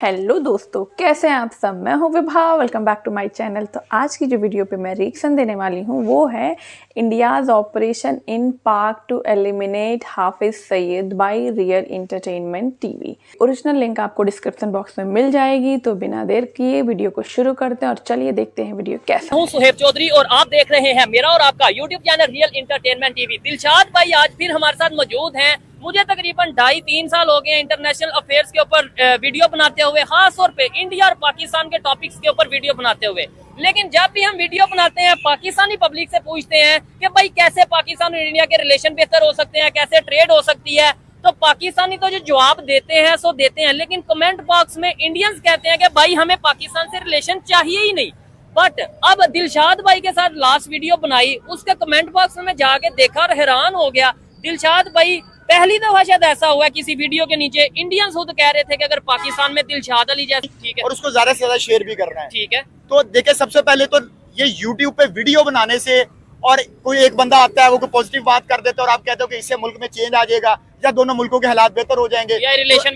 Hello दोस्तों, कैसे हैं आप सब। मैं हूं Vibha, welcome back to my channel. तो आज की जो वीडियो पे मैं रिएक्शन देने वाली हूं वो है India's operation in Pak to eliminate Hafiz Saeed by real entertainment TV. Original link आपको डिस्क्रिप्शन बॉक्स में मिल जाएगी। तो बिना देर किए वीडियो को शुरू करते हैं और चलिए देखते हैं वीडियो कैसा। हूं सुहेब चौधरी और आप देख रहे हैं मेरा और आपका YouTube channel real entertainment TV. Dilshad भाई आज फिर हमारे साथ मौजूद हैं। मुझे तकरीबन 2.5-3 साल हो गए इंटरनेशनल अफेयर्स के ऊपर वीडियो बनाते हुए, खास तौर पे इंडिया और पाकिस्तान के टॉपिक्स के ऊपर वीडियो बनाते हुए। लेकिन जब भी हम वीडियो बनाते हैं पाकिस्तानी पब्लिक से पूछते हैं कि भाई कैसे पाकिस्तान और इंडिया के रिलेशन बेहतर हो सकते हैं, कैसे ट्रेड हो सकती है, तो पाकिस्तानी तो जो जवाब देते हैं सो देते हैं, लेकिन कमेंट बॉक्स में इंडियंस कहते हैं कि भाई हमें पाकिस्तान से रिलेशन चाहिए ही नहीं। बट अब दिलशाद भाई के साथ लास्ट वीडियो बनाई, उसके कमेंट बॉक्स में जाके देखा और हैरान हो गया। दिलशाद भाई पहली दफा शायद ऐसा हुआ किसी वीडियो के नीचे इंडियंस खुद कह रहे थे कि अगर पाकिस्तान में दिलशाद अली जैसे, ठीक है, और उसको ज्यादा से ज्यादा शेयर भी करना है, ठीक है। तो देखिए सबसे पहले तो ये YouTube पे वीडियो बनाने से और कोई एक बंदा आता है वो कोई पॉजिटिव बात कर देता है और आप कहते हो कि इससे मुल्क में चेंज आ जाएगा या दोनों मुल्कों के हालात बेहतर हो जाएंगे या रिलेशन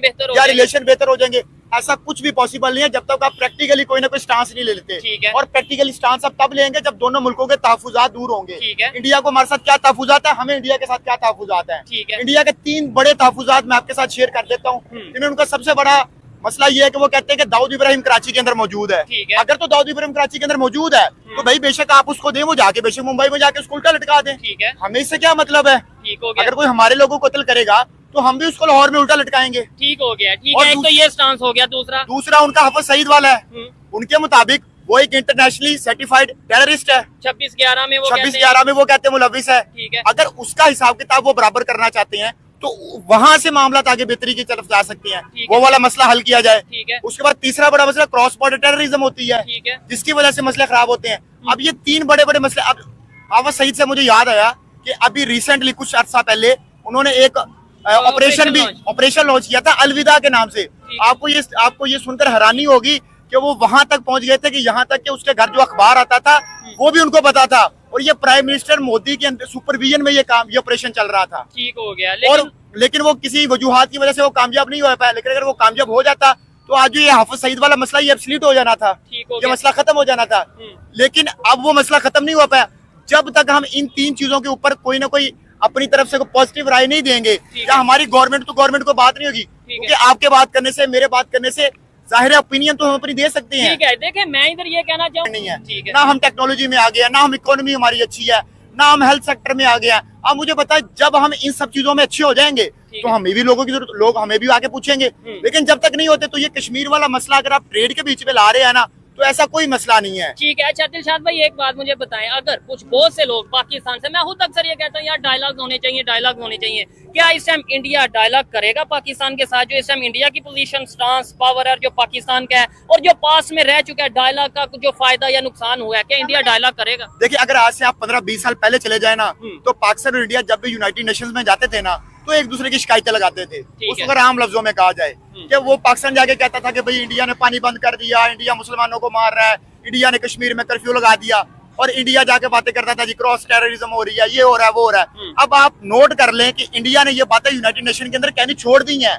बेहतर हो जाएंगे, ऐसा कुछ भी पॉसिबल नहीं है जब तक आप प्रैक्टिकली कोई ना कोई स्टांस नहीं ले लेते। ठीक है। और प्रैक्टिकली स्टांस आप तब लेंगे जब दोनों मुल्कों के तहफुजात दूर होंगे। ठीक है। इंडिया को हमारे साथ क्या तहफुजात है, हमें इंडिया के साथ क्या तहफुजात है। ठीक है। इंडिया के 3 बड़े तहफुजात मैं आपके साथ शेयर कर देता हूँ। जिनमें उनका सबसे बड़ा मसला ये है कि वो कहते हैं कि दाऊद इब्राहिम कराची के अंदर मौजूद है। अगर तो दाऊद इब्राहिम कराची के अंदर मौजूद है तो भाई बेशक आप उसको दें, वो जाके बेशक मुंबई में जाके उसको उल्टा लटका दें। ठीक है। हमें इससे क्या मतलब है। ठीक हो गया। अगर कोई हमारे लोगों को कत्ल करेगा तो हम भी उसको लाहौर में उल्टा लटकाएंगे। ठीक हो गया। ठीक है, एक तो ये स्टांस हो गया। दूसरा उनका हाफिज सईद वाला है। उनके मुताबिक वो एक इंटरनेशनली सर्टिफाइड टेररिस्ट है। 26/11 में वो कहते हैं मुलविस है। ठीक है। अगर उसका हिसाब किताब वो बराबर करना चाहते हैं तो वहां से मामला आगे बेहतरी की तरफ जा सकते हैं, वो वाला मसला हल किया जाए। ठीक है। उसके बाद तीसरा बड़ा मसला क्रॉस बॉर्डर टेररिज्म होती है, ठीक है, जिसकी वजह से मसले खराब होते हैं। अब ये 3 बड़े बड़े मसले। अब हाफिज सईद से मुझे याद आया कि अभी रिसेंटली कुछ अर्सा पहले उन्होंने एक ऑपरेशन लॉन्च किया था अलविदा के नाम से। आपको ये सुनकर हैरानी होगी कि वो वहां तक पहुंच गए थे कि यहाँ तक कि उसके घर जो अखबार आता था वो भी उनको पता था, और ये प्राइम मिनिस्टर मोदी के सुपरविजन में ये ऑपरेशन चल रहा था। ठीक हो गया। लेकिन वो किसी वजूहात की वजह से वो कामयाब नहीं हो पाया। लेकिन अगर वो कामयाब हो जाता तो आज ये हाफिज सईद वाला मसला ये एब्सोल्यूट हो जाना था, ये मसला खत्म हो जाना था। लेकिन अब वो मसला खत्म नहीं हो पाया जब तक हम इन 3 चीजों के ऊपर कोई ना कोई अपनी तरफ से पॉजिटिव राय नहीं देंगे, या हमारी गवर्नमेंट को बात नहीं होगी। क्योंकि आपके बात करने से, मेरे बात करने से जाहिर ओपिनियन तो हम अपनी दे सकते हैं। ठीक है। देखिए मैं इधर ये कहना चाहूँ नहीं है, ना हम टेक्नोलॉजी में आ गए, ना हम इकोनॉमी हमारी अच्छी है, ना हम हेल्थ सेक्टर में आ गया। अब मुझे बताए जब हम इन सब चीजों में अच्छे हो जाएंगे तो हमें भी लोग हमें भी आके पूछेंगे। लेकिन जब तक नहीं होते तो ये कश्मीर वाला मसला अगर आप ट्रेड के बीच में ला रहे हैं ना, तो ऐसा कोई मसला नहीं है। ठीक है। अच्छा दिलशाद भाई एक बात मुझे बताएं, अगर बहुत से लोग पाकिस्तान से, मैं खुद अक्सर ये कहता हूँ यार डायलॉग होने चाहिए, क्या इस टाइम इंडिया डायलॉग करेगा पाकिस्तान के साथ? जो इस टाइम इंडिया की पोजीशन, स्टांस, पावर है जो पाकिस्तान का है और जो पास में रह चुका है, डायलॉग का जो फायदा या नुकसान हुआ है, क्या इंडिया डायलॉग करेगा? देखिए अगर आज से आप 15-20 साल पहले चले जाए ना, तो पाकिस्तान और इंडिया जब भी यूनाइटेड नेशंस में जाते थे ना तो एक दूसरे की शिकायतें लगाते थे। उसको अगर आम लफ्जों में कहा जाए कि वो पाकिस्तान जाके कहता था कि भाई इंडिया ने पानी बंद कर दिया, इंडिया मुसलमानों को मार रहा है, इंडिया ने कश्मीर में कर्फ्यू लगा दिया, और इंडिया जाके बातें करता था जी क्रॉस टेररिज्म हो रही है, ये हो रहा है, वो हो रहा है। अब आप नोट कर लें कि इंडिया ने ये बातें यूनाइटेड नेशन के अंदर कहनी छोड़ दी हैं,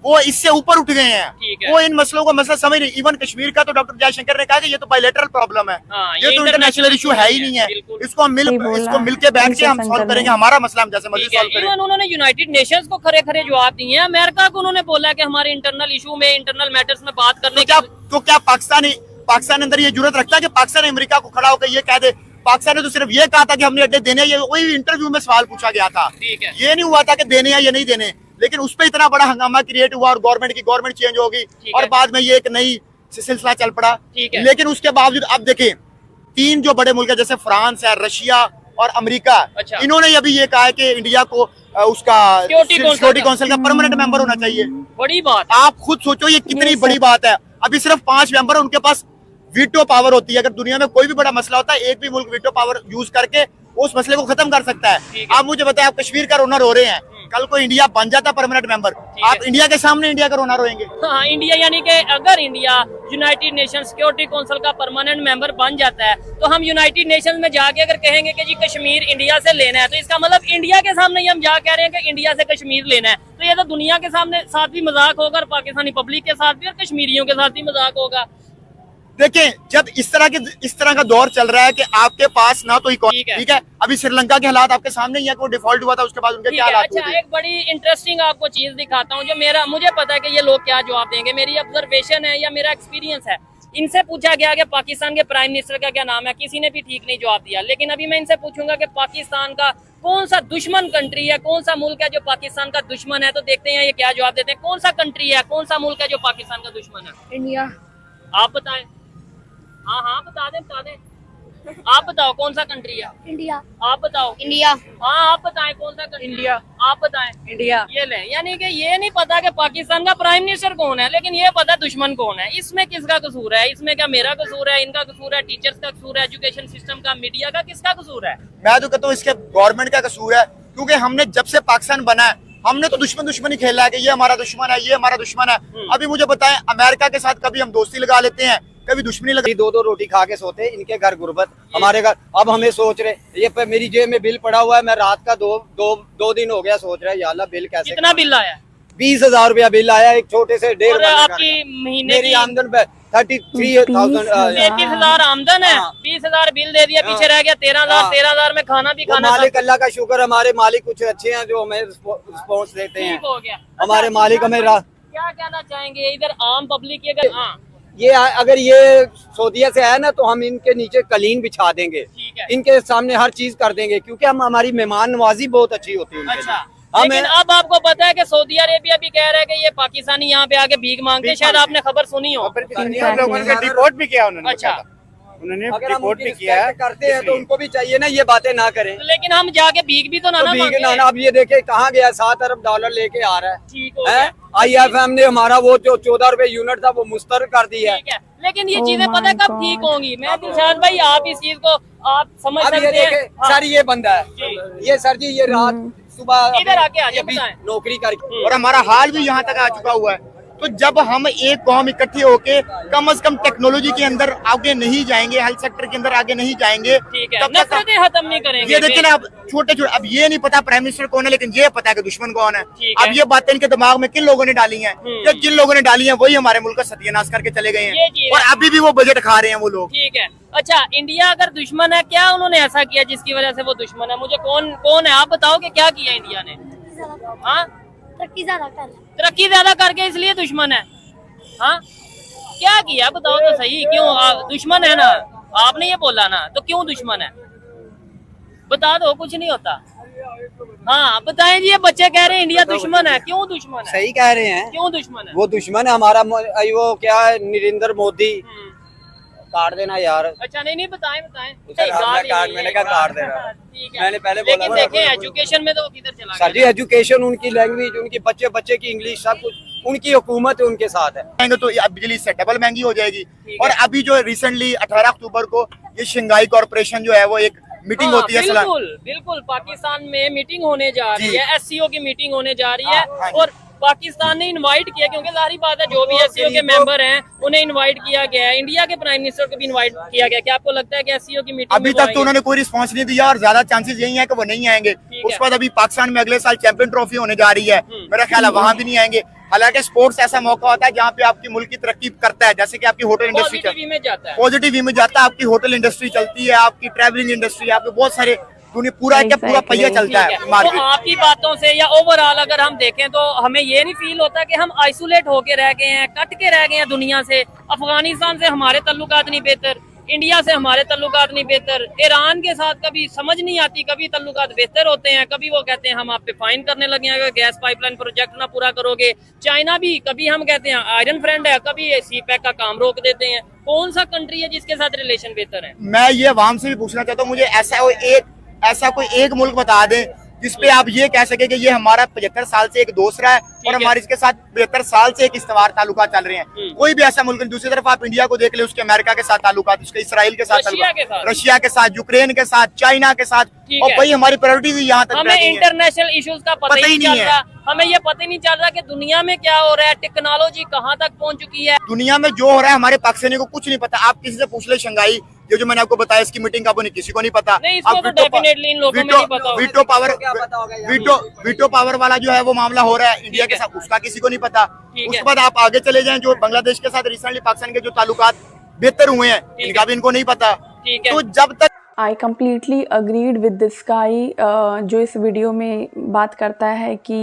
वो इससे ऊपर उठ गए हैं। वो इन मसलों को मसला समझ नहीं। इवन कश्मीर का तो डॉक्टर जयशंकर ने कहा कि ये तो बायलैटरल प्रॉब्लम है, ये तो इंटरनेशनल इशू है ही नहीं है, इसको मिलके बैठ के हम सॉल्व करेंगे, हमारा मसला हम जैसे मर्जी सॉल्व करेंगे। उन्होंने यूनाइटेड नेशंस को खरे जवाब दिए हैं। अमेरिका को उन्होंने बोला कि हमारे इंटरनल इशू में, इंटरनल मैटर्स में बात करने तो क्या पाकिस्तान अंदर ये जरूरत रखता है कि पाकिस्तान अमेरिका को खड़ा होकर ये कह दे? पाकिस्तान ने तो सिर्फ ये कहा था कि हमने अड्डे देने, ये वही इंटरव्यू में सवाल पूछा गया था। ये नहीं हुआ था कि देने या ये नहीं देने। लेकिन उस पर इतना बड़ा हंगामा क्रिएट हुआ और गवर्नमेंट चेंज होगी और बाद में ये एक नई सिलसिला चल पड़ा। लेकिन उसके बावजूद अब देखें 3 जो बड़े मुल्क है जैसे फ्रांस है, रशिया और अमेरिका, इन्होंने अभी ये कहा है कि इंडिया को उसका सिक्योरिटी काउंसिल का परमानेंट मेंबर होना चाहिए। बड़ी बात, आप खुद सोचो ये कितनी बड़ी बात है। अभी सिर्फ 5 मेंबर, उनके पास वीटो पावर होती है। अगर दुनिया में कोई भी बड़ा मसला होता है, एक भी मुल्क वीटो पावर यूज करके उस मसले को खत्म कर सकता है। आप मुझे बताएं, आप कश्मीर का रोना रो रहे हैं, कल को इंडिया बन जाता परमानेंट मेंबर, आप इंडिया के सामने इंडिया का रोना रोएंगे? हाँ, इंडिया यानी कि अगर India United nation security council का परमानेंट मेंबर बन जाता है, तो हम यूनाइटेड नेशन में जाके अगर कहेंगे कि जी कश्मीर इंडिया से लेना है, तो इसका मतलब इंडिया के सामने ही हम जा कह रहे हैं कि इंडिया से कश्मीर लेना है, तो ये तो दुनिया के सामने साथ भी मजाक होगा और पाकिस्तानी पब्लिक के साथ भी और कश्मीरियों के साथ भी मजाक होगा। देखें, जब इस तरह का दौर चल रहा है कि आपके पास ना तो इकोनॉमी, ठीक है, अभी श्रीलंका के हालात आपके सामने ही है कि वो डिफॉल्ट हुआ था, उसके बाद उनके क्या हालात हुए थे। एक बड़ी इंटरेस्टिंग आपको चीज दिखाता हूँ जो मुझे पता है कि ये लोग क्या जवाब देंगे, मेरी ऑब्जर्वेशन है या मेरा एक्सपीरियंस है। इनसे पूछा गया कि पाकिस्तान के प्राइम मिनिस्टर का क्या नाम है, किसी ने भी ठीक नहीं जवाब दिया। लेकिन अभी मैं इनसे पूछूंगा कि पाकिस्तान का कौन सा दुश्मन कंट्री है, कौन सा मुल्क है जो पाकिस्तान का दुश्मन है, तो देखते हैं ये क्या जवाब देते हैं। कौन सा कंट्री है, कौन सा मुल्क है जो पाकिस्तान का दुश्मन है? इंडिया। आप बताएं। हाँ बता दें। आप बताओ कौन सा कंट्री है? इंडिया। आप बताओ। इंडिया। हाँ आप बताएं कौन सा कंट्री? इंडिया। आप बताएं। इंडिया। ये ले, यानी कि ये नहीं पता कि पाकिस्तान का प्राइम मिनिस्टर कौन है, लेकिन ये पता दुश्मन कौन है। इसमें किसका कसूर है? इसमें क्या मेरा कसूर है, इनका कसूर है, टीचर्स का कसूर है, एजुकेशन सिस्टम का, मीडिया का, किसका कसूर है? मैं तो कहता हूँ इसके गवर्नमेंट का कसूर है, क्योंकि हमने जब से पाकिस्तान बना है हमने तो दुश्मन ही खेला है कि ये हमारा दुश्मन है, ये हमारा दुश्मन है। अभी मुझे बताएं, अमेरिका के साथ कभी हम दोस्ती लगा लेते हैं, कभी दुश्मनी लगा। दो रोटी खा के सोते, इनके घर गुर्बत, हमारे घर। अब हमें सोच रहे, ये पे मेरी जेब में बिल पड़ा हुआ है, मैं रात का दो दिन हो गया सोच रहा है, या अल्लाह बिल कैसे। कितना बिल आया? 20,000 रुपया बिल आया, एक छोटे से 1.5 और आपकी महीने मेरी की आमदन 33,000 33,000 आमदन है। 20,000 बिल दे दिया, पीछे रह गया 13,000। 13,000 में खाना भी खाना। मालिक अल्लाह का शुक्र, हमारे मालिक कुछ अच्छे हैं जो हमें रिस्पॉन्स देते हैं। ठीक हो गया। हमारे मालिक हमें क्या कहना चाहेंगे इधर आम पब्लिक की? अगर हाँ ये अगर ये सऊदीया से आया ना, तो हम इनके नीचे कलीन बिछा देंगे, इनके सामने हर चीज कर देंगे, क्योंकि हम हमारी मेहमान नवाजी बहुत अच्छी होती है। अच्छा, लेकिन अब आपको पता है कि सौदी अरेबिया भी कह रहा है कि ये पाकिस्तानी यहाँ पे आके भीख मांगते हैं, शायद आपने खबर सुनी हो। लोगों ने रिपोर्ट भी किया उन्होंने। अच्छा, उन्होंने अगर हम रिपोर्ट उनकी भी किया है, करते हैं तो उनको भी चाहिए ना ये बातें ना करें। लेकिन हम जाके भीख भी तो ना भीख मांगे। ना, अब ये देखे कहाँ गया, 7 अरब डॉलर लेके आ रहा है। ठीक हो गया। IMF ने हमारा वो जो 14 रुपए यूनिट था वो मुस्तरद कर दिया है। ठीक है, लेकिन ये चीजें पता है कब ठीक होंगी? मैं दिलशाद भाई, आप इस चीज को आप समझ अब ये सकते हैं। देखे सर, ये बंदा है, ये सर जी, ये रात सुबह इधर आके आ जाए, अभी बताएं। नौकरी करके, और हमारा हाल भी यहाँ तक आ चुका हुआ है। तो जब हम एक कौम इकट्ठी होके कम से कम टेक्नोलॉजी के अंदर आगे नहीं जाएंगे, हेल्थ सेक्टर के अंदर आगे नहीं जाएंगे, ठीक है, तब तक नफरतें खत्म नहीं करेंगे। ये देखिए ना, अब छोटे अब ये नहीं पता प्राइम मिनिस्टर कौन है, लेकिन ये पता है कि दुश्मन कौन है। ठीक है। अब ये बातें इनके दिमाग में किन लोगों ने डाली हैं, या जिन लोगों ने डाली हैं वही हमारे मुल्क का सत्यानाश करके चले गए ये हैं, चीज़ और है। अभी भी वो बजट खा रहे हैं वो लोग। ठीक है, अच्छा, इंडिया अगर दुश्मन है, क्या उन्होंने ऐसा किया जिसकी वजह से वो दुश्मन है? मुझे कौन है आप बताओ कि क्या किया इंडिया ने? हाँ, तरक्की ज्यादा करके इसलिए दुश्मन है? हाँ, क्या किया बताओ तो सही। क्यों दुश्मन है ना? आपने ये बोला ना, तो क्यों दुश्मन है? बता दो, कुछ नहीं होता। हाँ बताएं जी, ये बच्चे कह रहे हैं इंडिया दुश्मन है, क्यों दुश्मन है? सही कह रहे हैं, क्यों दुश्मन है? वो दुश्मन है हमारा। वो क्या है, नरेंद्र मोदी। काट देना यार। अच्छा, नहीं बताएं। मैंने कहा काट देना। ठीक है, मैंने पहले लेकिन बोला। देखें एजुकेशन में तो वो किधर चला सर जी, एजुकेशन, उनकी लैंग्वेज, उनकी बच्चे की इंग्लिश, सब कुछ उनकी हुकूमत उनके साथ है। तो अब बिजली इससे डबल महंगी हो जाएगी। ठीक और है। अभी जो रिसेंटली 18 अक्टूबर को ये शंघाई कॉर्पोरेशन जो है वो एक मीटिंग होती है। बिल्कुल पाकिस्तान में मीटिंग होने जा रही है, SCO की मीटिंग होने जा रही है, हाँ। और पाकिस्तान ने इनवाइट किया, क्योंकि जाहिर बात है जो भी SCO के मेंबर हैं उन्हें इनवाइट किया गया है। इंडिया के प्राइम मिनिस्टर को भी इनवाइट किया गया। क्या आपको लगता है कि SCO की मीटिंग अभी तक तो उन्होंने कोई रिस्पांस नहीं दिया, और ज्यादा चांसेस यही है कि वो नहीं आएंगे। उसके बाद अभी पाकिस्तान में अगले साल चैंपियन ट्रॉफी होने जा रही है, मेरा ख्याल है वहां भी नहीं आएंगे। हालांकि स्पोर्ट्स ऐसा मौका होता है जहाँ पे आपकी मुल्क की तरक्की करता है, जैसे कि आपकी होटल इंडस्ट्री में जाता है, पॉजिटिव वे में जाता है, आपकी होटल इंडस्ट्री चलती है, आपकी ट्रैवलिंग इंडस्ट्री, आपके बहुत सारे पूरा पहिया चलता है तो मार्केट। आपकी बातों से या ओवरऑल अगर हम देखें तो हमें ये नहीं फील होता कि हम आइसोलेट होके रह गए हैं, कट के रह गए हैं दुनिया से। अफगानिस्तान से हमारे तल्लुकात नहीं बेहतर, इंडिया से हमारे तल्लुकात नहीं बेहतर, ईरान के साथ कभी समझ नहीं आती, कभी तल्लुकात बेहतर होते हैं, कभी वो कहते हैं हम आप पे फाइन करने लगे हैं अगर गैस पाइपलाइन प्रोजेक्ट ना पूरा करोगे। चाइना भी कभी हम कहते हैं आयरन फ्रेंड है, कभी CPEC का काम रोक देते हैं। कौन सा कंट्री है जिसके साथ रिलेशन बेहतर है? मैं ये अवाम से भी पूछना चाहता हूँ, मुझे ऐसा कोई एक मुल्क बता दें जिसपे आप ये कह सके कि ये हमारा 75 साल से एक दोस्त रहा है और हमारे इसके साथ 72 साल से एक इस्तवार ताल्लुकात चल रहे हैं। कोई भी ऐसा मुल्क नहीं। दूसरी तरफ आप इंडिया को देख ले, उसके अमेरिका के साथ ताल्लुकात, उसके इसराइल के साथ, रशिया के साथ, यूक्रेन के साथ, चाइना के साथ, और भाई हमारी प्रायोरिटीज यहाँ तक हमें इंटरनेशनल इश्यूज का पता ही नहीं चल रहा। हमें ये पता ही नहीं चल रहा कि दुनिया में क्या हो रहा है, टेक्नोलॉजी कहाँ तक पहुँच चुकी है। दुनिया में जो हो रहा है हमारे पाकिस्तानी को कुछ नहीं पता। आप किसी से पूछ ले शंघाई, ये जो मैंने आपको बताया इसकी मीटिंग का, वो नहीं किसी को नहीं पता। वीटो पावर वाला जो है वो मामला हो रहा है इंडिया के साथ, उसका किसी को नहीं पता। उसके बाद आप आगे चले जाएं, जो बांग्लादेश के साथ रिसेंटली पाकिस्तान के जो ताल्लुकात बेहतर हुए हैं, इनका भी इनको नहीं पता। तो जब तक I completely agreed with this guy जो इस वीडियो में बात करता है कि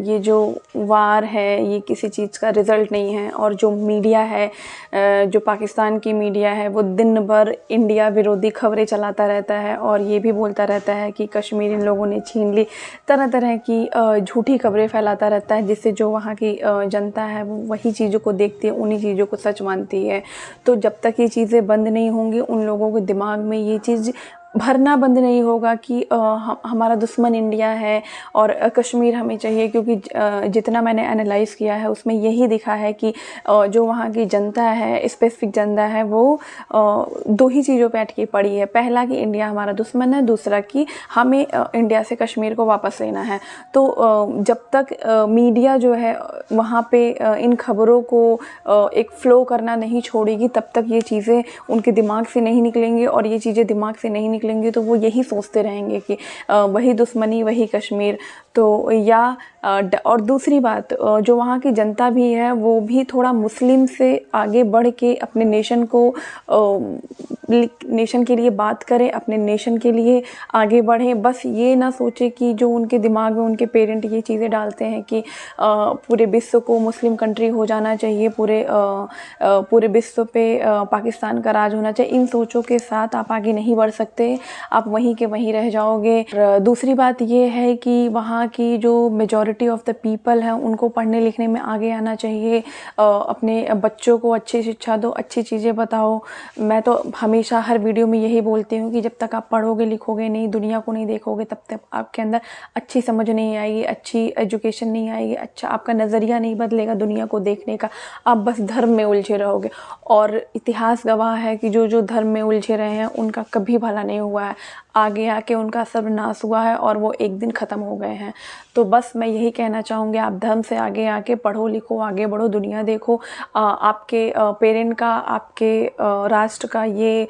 ये जो वार है ये किसी चीज़ का रिज़ल्ट नहीं है, और जो मीडिया है, जो पाकिस्तान की मीडिया है, वो दिन भर इंडिया विरोधी खबरें चलाता रहता है और ये भी बोलता रहता है कि कश्मीर इन लोगों ने छीन ली। तरह तरह की झूठी खबरें फैलाता रहता है, जिससे जो वहाँ की जनता है वो वही चीज़ों को देखती है, उन्हीं चीज़ों को सच मानती है। तो जब तक ये चीज़ें बंद नहीं होंगी, उन लोगों के दिमाग में ये चीज़ भरना बंद नहीं होगा कि हमारा दुश्मन इंडिया है और कश्मीर हमें चाहिए, क्योंकि जितना मैंने एनालाइज़ किया है उसमें यही दिखा है कि जो वहाँ की जनता है, स्पेसिफिक जनता है, वो दो ही चीज़ों पे अटकी पड़ी है। पहला कि इंडिया हमारा दुश्मन है, दूसरा कि हमें इंडिया से कश्मीर को वापस लेना है। तो जब तक मीडिया जो है वहाँ पे इन खबरों को एक फ़्लो करना नहीं छोड़ेगी, तब तक ये चीज़ें उनके दिमाग से नहीं निकलेंगी, और ये चीज़ें दिमाग से नहीं निकलेंगे तो वो यही सोचते रहेंगे कि वही दुश्मनी वही कश्मीर। तो या और दूसरी बात, जो वहाँ की जनता भी है वो भी थोड़ा मुस्लिम से आगे बढ़ के अपने नेशन को नेशन के लिए बात करे, अपने नेशन के लिए आगे बढ़े। बस ये ना सोचे कि जो उनके दिमाग में उनके पेरेंट ये चीज़ें डालते हैं कि पूरे विश्व को मुस्लिम कंट्री हो जाना चाहिए, पूरे विश्व पे पाकिस्तान का राज होना चाहिए। इन सोचों के साथ आप आगे नहीं बढ़ सकते, आप वहीं के वहीं रह जाओगे। दूसरी बात ये है कि वहाँ की जो मेजॉरिटी ऑफ द पीपल हैं उनको पढ़ने लिखने में आगे आना चाहिए। अपने बच्चों को अच्छी शिक्षा दो, अच्छी चीज़ें बताओ। मैं तो हमेशा हर वीडियो में यही बोलती हूँ कि जब तक आप पढ़ोगे लिखोगे नहीं, दुनिया को नहीं देखोगे, तब तक आपके अंदर अच्छी समझ नहीं आएगी, अच्छी एजुकेशन नहीं आएगी, अच्छा आपका नज़रिया नहीं बदलेगा दुनिया को देखने का। आप बस धर्म में उलझे रहोगे, और इतिहास गवाह है कि जो जो धर्म में उलझे रहे हैं उनका कभी भला नहीं हुआ है। आगे आके उनका सर्वनाश हुआ है और वो एक दिन ख़त्म हो गए हैं। तो बस मैं यही कहना चाहूँगी, आप धर्म से आगे आके पढ़ो लिखो, आगे बढ़ो, दुनिया देखो। आपके पेरेंट का, आपके राष्ट्र का ये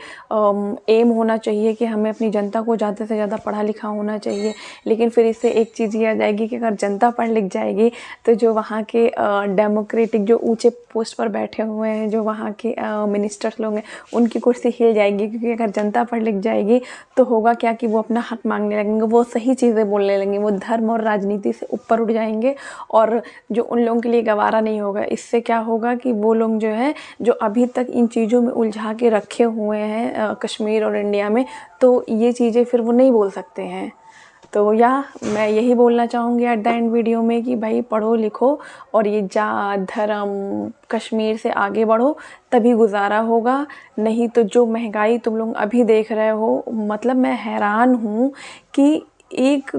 एम होना चाहिए कि हमें अपनी जनता को ज़्यादा से ज़्यादा पढ़ा लिखा होना चाहिए। लेकिन फिर इससे एक चीज़ ये आ जाएगी कि अगर जनता पढ़ लिख जाएगी तो जो वहाँ के डेमोक्रेटिक जो ऊँचे पोस्ट पर बैठे हुए हैं, जो वहाँ के मिनिस्टर्स लोग हैं, उनकी कुर्सी हिल जाएगी। क्योंकि अगर जनता पढ़ लिख जाएगी तो होगा क्या कि वो अपना हक मांगने लगेंगे, वो सही चीज़ें बोलने लगेंगे, वो धर्म और राजनीति से ऊपर उठ जाएंगे, और जो उन लोगों के लिए गवारा नहीं होगा। इससे क्या होगा कि वो लोग जो है, जो अभी तक इन चीज़ों में उलझा के रखे हुए हैं कश्मीर और इंडिया में, तो ये चीज़ें फिर वो नहीं बोल सकते हैं। तो मैं यही बोलना चाहूँगी एट द एंड वीडियो में कि भाई पढ़ो लिखो और ये जात धर्म कश्मीर से आगे बढ़ो, तभी गुजारा होगा। नहीं तो जो महंगाई तुम लोग अभी देख रहे हो, मतलब मैं हैरान हूँ कि एक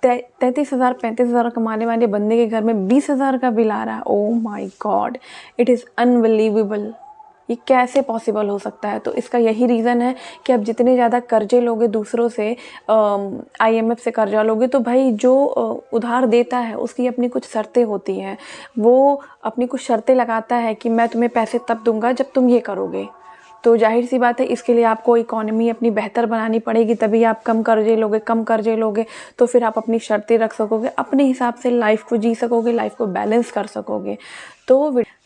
33,000 35,000 कमाने वाले बंदे के घर में 20,000 का बिल आ रहा है। Oh my God, it is unbelievable. ये कैसे पॉसिबल हो सकता है? तो इसका यही रीज़न है कि अब जितने ज़्यादा कर्जे लोगे दूसरों से, IMF से कर्जा लोगे, तो भाई जो उधार देता है उसकी अपनी कुछ शर्तें होती हैं। वो अपनी कुछ शर्तें लगाता है कि मैं तुम्हें पैसे तब दूंगा जब तुम ये करोगे। तो जाहिर सी बात है, इसके लिए आपको इकोनॉमी अपनी बेहतर बनानी पड़ेगी, तभी आप कम कर्जे लोगे तो फिर आप अपनी शर्तें रख सकोगे, अपने हिसाब से लाइफ को जी सकोगे, लाइफ को बैलेंस कर सकोगे।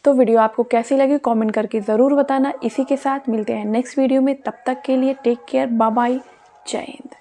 तो वीडियो आपको कैसी लगी कमेंट करके ज़रूर बताना। इसी के साथ मिलते हैं नेक्स्ट वीडियो में, तब तक के लिए टेक केयर, बाय बाय, जय हिंद।